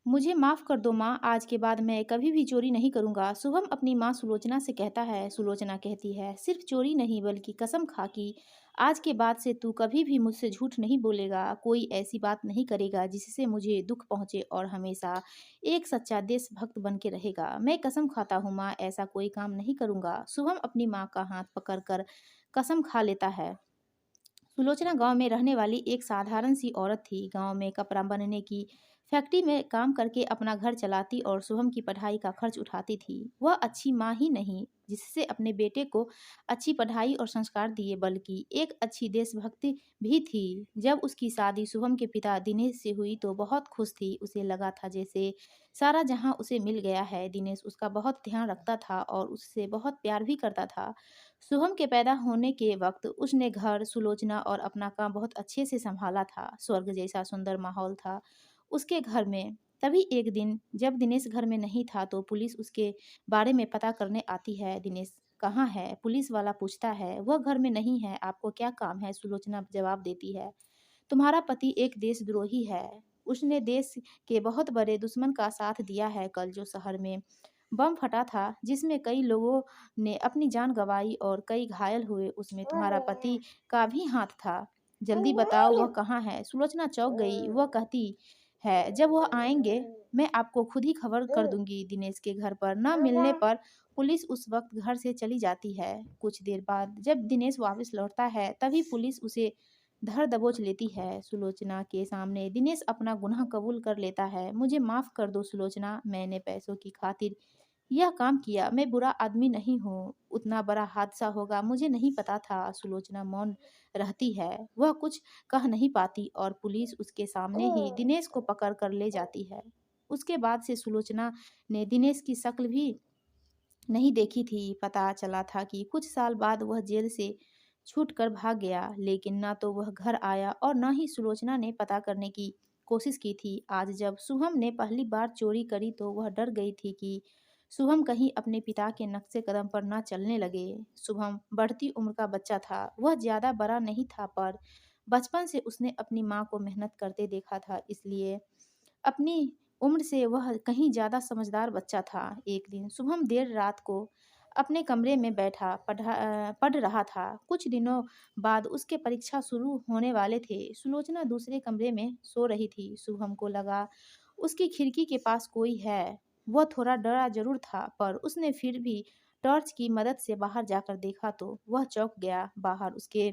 मुझे माफ़ कर दो माँ, आज के बाद मैं कभी भी चोरी नहीं करूँगा। शुभम अपनी माँ सुलोचना से कहता है। सुलोचना कहती है, सिर्फ चोरी नहीं बल्कि कसम खा कि आज के बाद से तू कभी भी मुझसे झूठ नहीं बोलेगा, कोई ऐसी बात नहीं करेगा जिससे मुझे दुख पहुँचे और हमेशा एक सच्चा देशभक्त बन के रहेगा। मैं कसम खाता हूँ माँ, ऐसा कोई काम नहीं करूँगा। शुभम अपनी माँ का हाथ पकड़कर कसम खा लेता है। सुलोचना गांव में रहने वाली एक साधारण सी औरत थी। गांव में कपड़ा बनने की फैक्ट्री में काम करके अपना घर चलाती और शुभम की पढ़ाई का खर्च उठाती थी। वह अच्छी माँ ही नहीं जिससे अपने बेटे को अच्छी पढ़ाई और संस्कार दिए, बल्कि एक अच्छी देशभक्ति भी थी। जब उसकी शादी शुभम के पिता दिनेश से हुई तो बहुत खुश थी। उसे लगा था जैसे सारा जहां उसे मिल गया है। दिनेश उसका बहुत ध्यान रखता था और उससे बहुत प्यार भी करता था। शुभम के पैदा होने के वक्त उसने घर, सुलोचना और अपना काम बहुत अच्छे से संभाला था। स्वर्ग जैसा सुंदर माहौल था उसके घर में। तभी एक दिन जब दिनेश घर में नहीं था तो पुलिस उसके बारे में पता करने आती है। दिनेश कहाँ है? पुलिस वाला पूछता है। वह घर में नहीं है। आपको क्या काम है? सुलोचना जवाब देती है, तुम्हारा पति एक देशद्रोही है। उसने देश के बहुत बड़े दुश्मन का साथ दिया है। कल जो शहर में बम फटा था जिसमें कई लोगों ने अपनी जान गंवाई और कई घायल हुए, उसमें तुम्हारा पति का भी हाथ था। जल्दी बताओ वह कहाँ है? सुलोचना चौंक गई। वह कहती है, जब वह आएंगे मैं आपको खुद ही खबर कर दूंगी। दिनेश के घर पर न मिलने पर पुलिस उस वक्त घर से चली जाती है। कुछ देर बाद जब दिनेश वापस लौटता है तभी पुलिस उसे धर दबोच लेती है। सुलोचना के सामने दिनेश अपना गुनाह कबूल कर लेता है। मुझे माफ कर दो सुलोचना, मैंने पैसों की खातिर यह काम किया। मैं बुरा आदमी नहीं हूँ। उतना बड़ा हादसा होगा मुझे नहीं पता था। सुलोचना मौन रहती है। वह कुछ कह नहीं पाती और पुलिस उसके सामने ही दिनेश को पकड़ कर ले जाती है। उसके बाद से सुलोचना ने दिनेश की शक्ल भी नहीं देखी थी। पता चला था कि कुछ साल बाद वह जेल से छूट कर भाग गया, लेकिन ना तो वह घर आया और न ही सुलोचना ने पता करने की कोशिश की थी। आज जब शुभम ने पहली बार चोरी करी तो वह डर गई थी कि शुभम कहीं अपने पिता के नक्शे कदम पर न चलने लगे। शुभम बढ़ती उम्र का बच्चा था। वह ज्यादा बड़ा नहीं था, पर बचपन से उसने अपनी माँ को मेहनत करते देखा था, इसलिए अपनी उम्र से वह कहीं ज़्यादा समझदार बच्चा था। एक दिन शुभम देर रात को अपने कमरे में बैठा पढ़ रहा था। कुछ दिनों बाद उसके परीक्षा शुरू होने वाले थे। सुलोचना दूसरे कमरे में सो रही थी। शुभम को लगा उसकी खिड़की के पास कोई है। वह थोड़ा डरा जरूर था, पर उसने फिर भी टॉर्च की मदद से बाहर जाकर देखा तो वह चौंक गया। बाहर उसके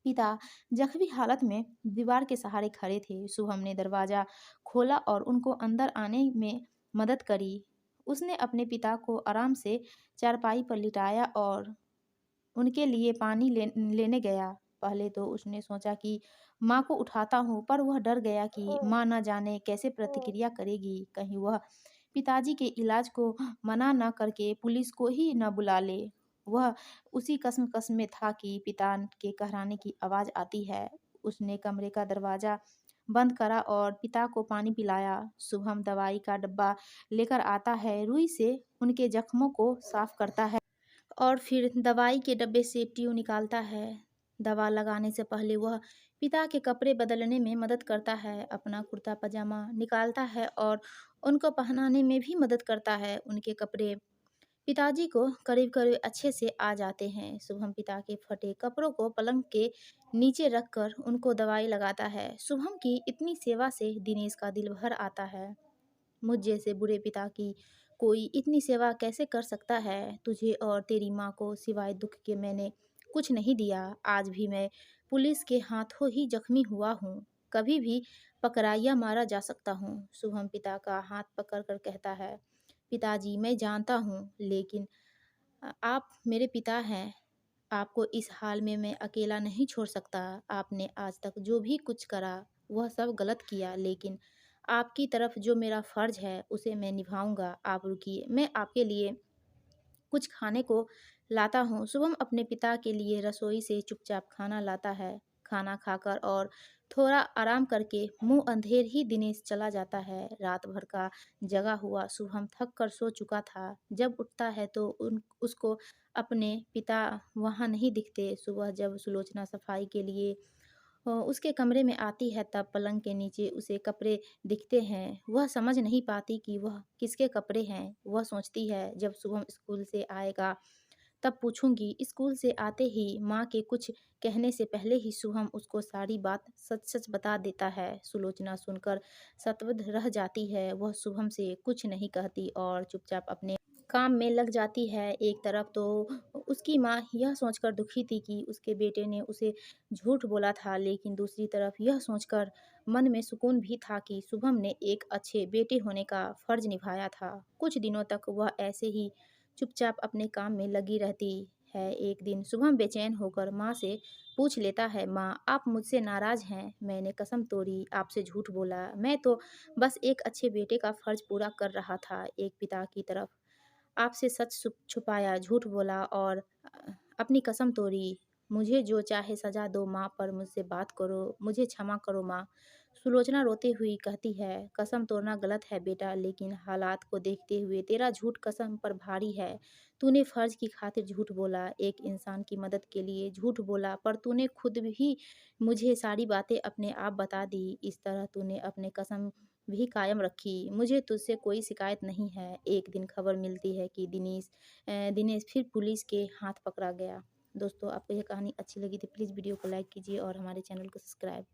पिता जख्मी हालत में दीवार के सहारे खड़े थे। शुभम ने दरवाजा खोला और उनको अंदर आने में मदद करी। उसने अपने पिता को आराम से चारपाई पर लिटाया और उनके लिए पानी लेने गया। पहले तो उसने सोचा कि माँ को उठाता हूँ, पर वह डर गया कि माँ न जाने कैसे प्रतिक्रिया करेगी। कहीं वह पिताजी के इलाज को मना न करके पुलिस को ही न बुला ले। वह उसी कसम में था कि पिता के कहराने की आवाज़ आती है। उसने कमरे का दरवाज़ा बंद करा और पिता को पानी पिलाया। शुभम दवाई का डब्बा लेकर आता है, रुई से उनके जख्मों को साफ करता है और फिर दवाई के डब्बे से ट्यूब निकालता है। दवा लगाने से पहले वह पिता के कपड़े बदलने में मदद करता है, अपना कुर्ता पजामा निकालता है और उनको पहनाने में भी मदद करता है। उनके कपड़े पिताजी को करीब करीब अच्छे से आ जाते हैं। शुभम पिता के फटे कपड़ों को पलंग के नीचे रखकर उनको दवाई लगाता है। शुभम की इतनी सेवा से दिनेश का दिल भर आता है। मुझ जैसे बुरे पिता की कोई इतनी सेवा कैसे कर सकता है? तुझे और तेरी माँ को सिवाय दुख के मैंने कुछ नहीं दिया। आज भी मैं पुलिस के हाथों ही जख्मी हुआ हूँ। कभी भी पकड़ा या मारा जा सकता हूँ। शुभम पिता का हाथ पकड़ कर कहता है, पिताजी मैं जानता हूँ, लेकिन आप मेरे पिता हैं। आपको इस हाल में मैं अकेला नहीं छोड़ सकता। आपने आज तक जो भी कुछ करा वह सब गलत किया, लेकिन आपकी तरफ जो मेरा फ़र्ज़ है उसे मैं निभाऊँगा। आप रुकिए, मैं आपके लिए कुछ खाने को लाता हूँ। शुभम अपने पिता के लिए रसोई से चुपचाप खाना लाता है। खाना खाकर और थोड़ा आराम करके मुंह अंधेर ही दिनेश चला जाता है। रात भर का जगा हुआ शुभम थक कर सो चुका था। जब उठता है तो उन उसको अपने पिता वहाँ नहीं दिखते। सुबह जब सुलोचना सफाई के लिए उसके कमरे में आती है तब पलंग के नीचे उसे कपड़े दिखते हैं। वह समझ नहीं पाती कि वह किसके कपड़े हैं। वह सोचती है जब शुभम स्कूल से आएगा तब पूछूंगी। स्कूल से आते ही माँ के कुछ कहने से पहले ही शुभम उसको सारी बात सच-सच बता देता है। सुलोचना सुनकर स्तब्ध रह जाती है। वह शुभम से कुछ नहीं कहती और चुपचाप अपने काम में लग जाती है। एक तरफ तो उसकी माँ यह सोचकर दुखी थी कि उसके बेटे ने उसे झूठ बोला था, लेकिन दूसरी तरफ यह सोचकर मन में सुकून भी था कि शुभम ने एक अच्छे बेटे होने का फर्ज निभाया था। कुछ दिनों तक वह ऐसे ही चुपचाप अपने काम में लगी रहती है। एक दिन शुभम बेचैन होकर माँ से पूछ लेता है, माँ आप मुझसे नाराज हैं? मैंने कसम तोड़ी, आपसे झूठ बोला। मैं तो बस एक अच्छे बेटे का फर्ज पूरा कर रहा था। एक पिता की तरफ आपसे सच छुपाया, झूठ बोला और अपनी कसम तोड़ी। मुझे जो चाहे सज़ा दो माँ, पर मुझसे बात करो, मुझे क्षमा करो माँ। सुलोचना रोते हुई कहती है, कसम तोड़ना गलत है बेटा, लेकिन हालात को देखते हुए तेरा झूठ कसम पर भारी है। तूने फ़र्ज़ की खातिर झूठ बोला, एक इंसान की मदद के लिए झूठ बोला, पर तूने खुद भी मुझे सारी बातें अपने आप बता दी। इस तरह तूने अपने कसम भी कायम रखी। मुझे तुझसे कोई शिकायत नहीं है। एक दिन खबर मिलती है कि दिनेश फिर पुलिस के हाथ पकड़ा गया। दोस्तों, आपको यह कहानी अच्छी लगी तो प्लीज़ वीडियो को लाइक कीजिए और हमारे चैनल को सब्सक्राइब